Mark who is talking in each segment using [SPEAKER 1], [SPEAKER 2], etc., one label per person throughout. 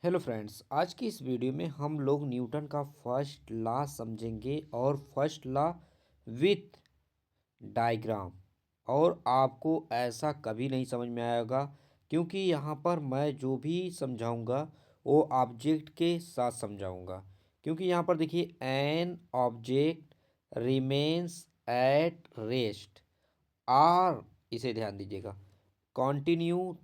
[SPEAKER 1] Hello friends, आज की इस वीडियो में हम लोग न्यूटन का फर्स्ट लॉ समझेंगे और फर्स्ट लॉ विथ डायग्राम। और आपको ऐसा कभी नहीं समझ में आएगा क्योंकि यहाँ पर मैं जो भी समझाऊंगा वो ऑब्जेक्ट के साथ समझाऊंगा। क्योंकि यहाँ पर देखिए an object remains at rest are, इसे ध्यान दीजिएगा, continue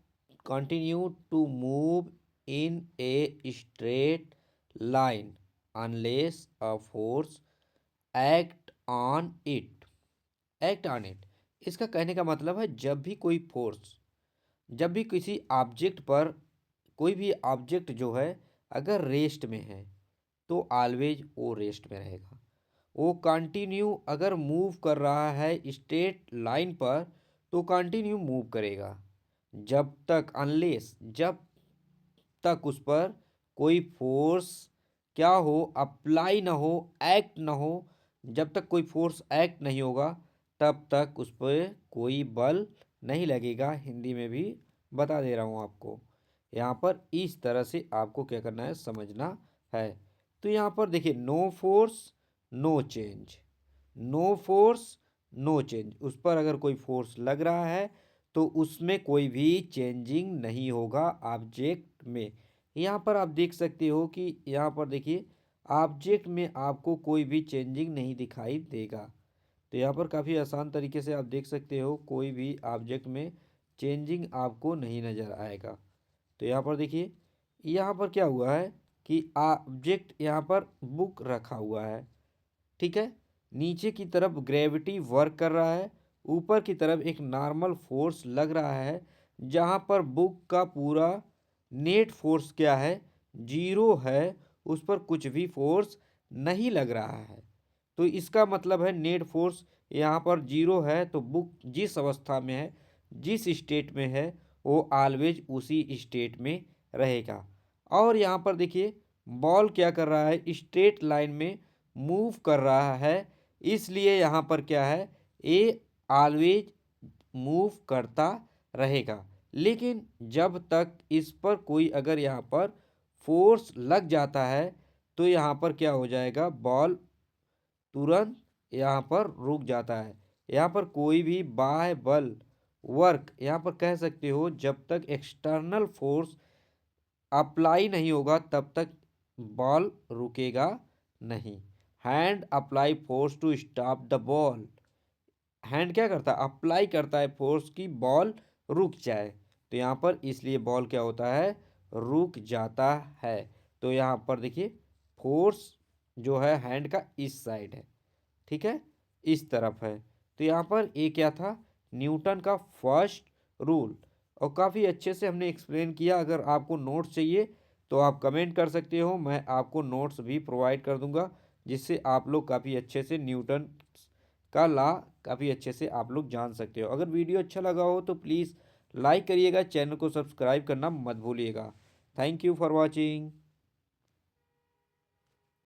[SPEAKER 1] continue to move in a straight line unless a force act on it। इसका कहने का मतलब है जब भी कोई फोर्स, जब भी किसी ऑब्जेक्ट पर, कोई भी ऑब्जेक्ट जो है अगर रेस्ट में है तो ऑलवेज वो रेस्ट में रहेगा। वो कंटिन्यू अगर मूव कर रहा है स्ट्रेट लाइन पर तो कंटिन्यू मूव करेगा जब तक, अनलेस, जब तक उस पर कोई फोर्स क्या हो, अप्लाई ना हो, एक्ट ना हो। जब तक कोई फोर्स एक्ट नहीं होगा तब तक उस पर कोई बल नहीं लगेगा। हिंदी में भी बता दे रहा हूँ आपको। यहाँ पर इस तरह से आपको क्या करना है, समझना है। तो यहाँ पर देखिए, no force no change, no force no change. उस पर अगर कोई फोर्स लग रहा है तो उसमें कोई भी चेंजिंग नहीं होगा ऑब्जेक्ट में। यहाँ पर आप देख सकते हो कि यहाँ पर देखिए ऑब्जेक्ट में आपको कोई भी चेंजिंग नहीं दिखाई देगा। तो यहाँ पर काफ़ी आसान तरीके से आप देख सकते हो कोई भी ऑब्जेक्ट में चेंजिंग आपको नहीं नज़र आएगा। तो यहाँ पर देखिए, यहाँ पर क्या हुआ है कि ऑब्जेक्ट यहाँ पर बुक रखा हुआ है, ठीक है। नीचे की तरफ ग्रेविटी वर्क कर रहा है, ऊपर की तरफ एक नॉर्मल फोर्स लग रहा है जहाँ पर बुक का पूरा नेट फोर्स क्या है, जीरो है। उस पर कुछ भी फोर्स नहीं लग रहा है। तो इसका मतलब है नेट फोर्स यहाँ पर जीरो है। तो बुक जिस अवस्था में है, जिस स्टेट में है, वो ऑलवेज उसी स्टेट में रहेगा। और यहाँ पर देखिए बॉल क्या कर रहा है, स्ट्रेट लाइन में मूव कर रहा है। इसलिए यहाँ पर क्या है, ए ऑलवेज मूव करता रहेगा। लेकिन जब तक इस पर कोई अगर यहाँ पर फोर्स लग जाता है तो यहाँ पर क्या हो जाएगा, बॉल तुरंत यहाँ पर रुक जाता है। यहाँ पर कोई भी बाह्य बल वर्क, यहाँ पर कह सकते हो, जब तक एक्सटर्नल फोर्स अप्लाई नहीं होगा तब तक बॉल रुकेगा नहीं। Hand apply force to stop the ball. Hand क्या करता है, अप्लाई करता है फोर्स की बॉल रुक जाए। तो यहाँ पर इसलिए बॉल क्या होता है, रुक जाता है। तो यहाँ पर देखिए फोर्स जो है हैंड का इस साइड है, ठीक है, इस तरफ है। तो यहाँ पर ये क्या था, न्यूटन का फर्स्ट रूल। और काफ़ी अच्छे से हमने एक्सप्लेन किया। अगर आपको नोट्स चाहिए तो आप कमेंट कर सकते हो, मैं आपको नोट्स भी प्रोवाइड कर दूंगा जिससे आप लोग काफ़ी अच्छे से न्यूटन का लॉ काफ़ी अच्छे से आप लोग जान सकते हो। अगर वीडियो अच्छा लगा हो तो प्लीज़ लाइक करिएगा, चैनल को सब्सक्राइब करना मत भूलिएगा। Thank you for watching.